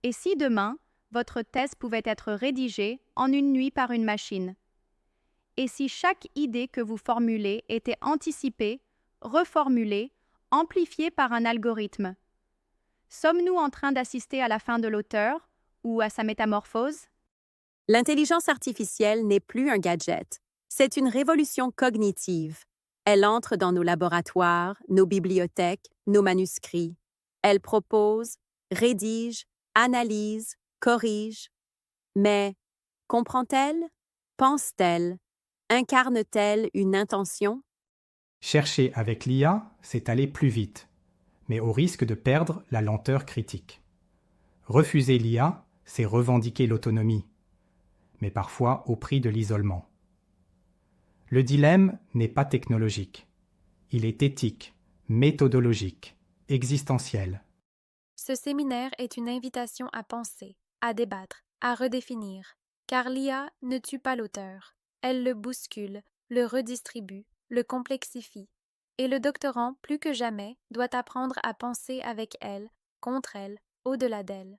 Et si demain, votre thèse pouvait être rédigée en une nuit par une machine? Et si chaque idée que vous formulez était anticipée, reformulée, amplifiée par un algorithme? Sommes-nous en train d'assister à la fin de l'auteur ou à sa métamorphose? L'intelligence artificielle n'est plus un gadget. C'est une révolution cognitive. Elle entre dans nos laboratoires, nos bibliothèques, nos manuscrits. Elle propose, rédige, analyse, corrige. Mais comprend-elle? Pense-t-elle? Incarne-t-elle une intention? Chercher avec l'IA, c'est aller plus vite, mais au risque de perdre la lenteur critique. Refuser l'IA, c'est revendiquer l'autonomie, mais parfois au prix de l'isolement. Le dilemme n'est pas technologique. Il est éthique, méthodologique, existentiel. Ce séminaire est une invitation à penser, à débattre, à redéfinir, car l'IA ne tue pas l'auteur. Elle le bouscule, le redistribue, le complexifie. Et le doctorant, plus que jamais, doit apprendre à penser avec elle, contre elle, au-delà d'elle.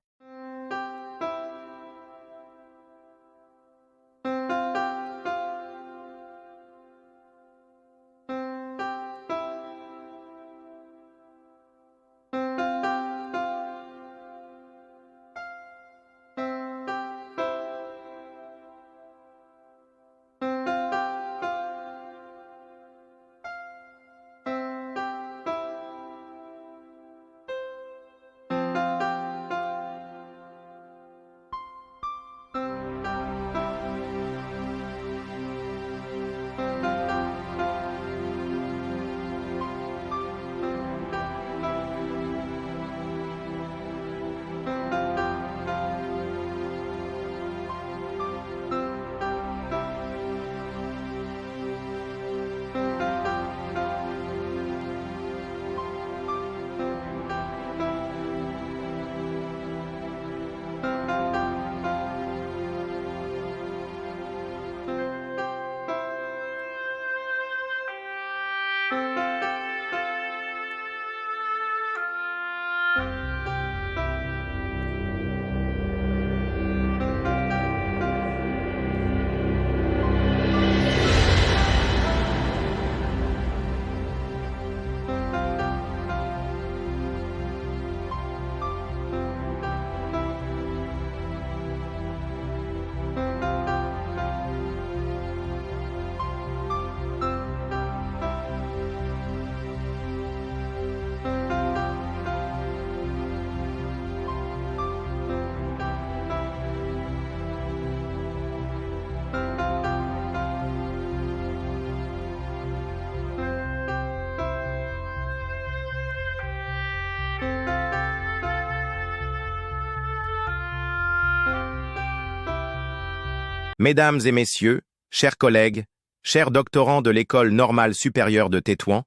Mesdames et messieurs, chers collègues, chers doctorants de l'École normale supérieure de Tétouan,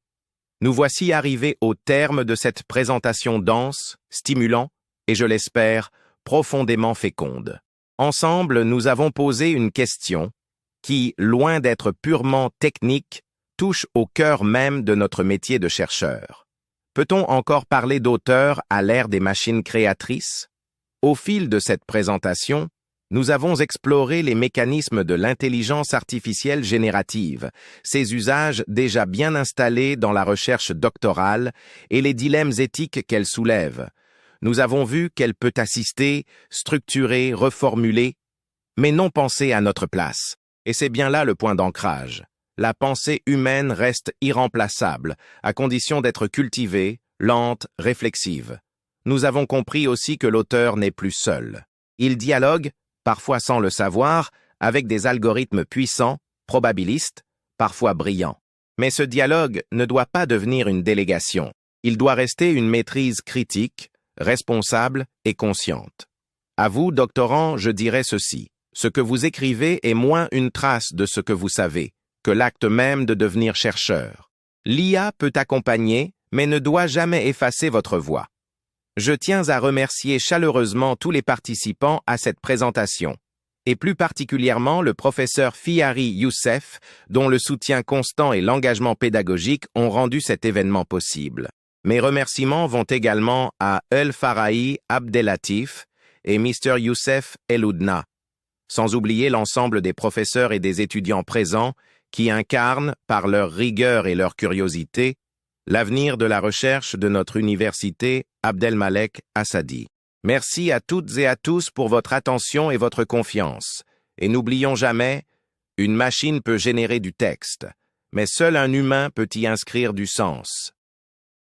nous voici arrivés au terme de cette présentation dense, stimulant et, je l'espère, profondément féconde. Ensemble, nous avons posé une question qui, loin d'être purement technique, touche au cœur même de notre métier de chercheur. Peut-on encore parler d'auteur à l'ère des machines créatrices? Au fil de cette présentation, nous avons exploré les mécanismes de l'intelligence artificielle générative, ses usages déjà bien installés dans la recherche doctorale et les dilemmes éthiques qu'elle soulève. Nous avons vu qu'elle peut assister, structurer, reformuler, mais non penser à notre place. Et c'est bien là le point d'ancrage. La pensée humaine reste irremplaçable, à condition d'être cultivée, lente, réflexive. Nous avons compris aussi que l'auteur n'est plus seul. Il dialogue, parfois sans le savoir, avec des algorithmes puissants, probabilistes, parfois brillants. Mais ce dialogue ne doit pas devenir une délégation. Il doit rester une maîtrise critique, responsable et consciente. À vous, doctorants, je dirais ceci. Ce que vous écrivez est moins une trace de ce que vous savez, que l'acte même de devenir chercheur. L'IA peut accompagner, mais ne doit jamais effacer votre voix. Je tiens à remercier chaleureusement tous les participants à cette présentation, et plus particulièrement le professeur Fihari Youssef, dont le soutien constant et l'engagement pédagogique ont rendu cet événement possible. Mes remerciements vont également à El Farahi Abdellatif, et Mr. Youssef Eloudna, sans oublier l'ensemble des professeurs et des étudiants présents qui incarnent, par leur rigueur et leur curiosité, l'avenir de la recherche de notre université Abdelmalek Assadi. Merci à toutes et à tous pour votre attention et votre confiance. Et n'oublions jamais, une machine peut générer du texte, mais seul un humain peut y inscrire du sens.